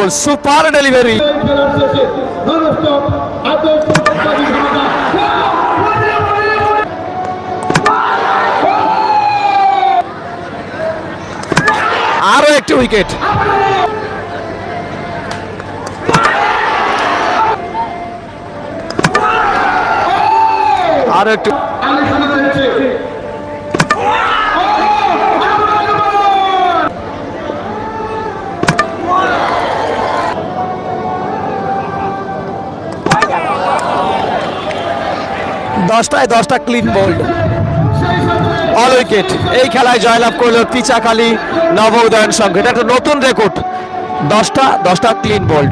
Super delivery. আরো একটি wicket. আরো একটু দশটায় 10টা ক্লিন বোল্ড, অল উইকেট। এই খেলায় জয়লাভ করলো তিচাখালী নব উদয়ন সংঘ। এটা একটা নতুন রেকর্ড, 10টা ক্লিন বোল্ড।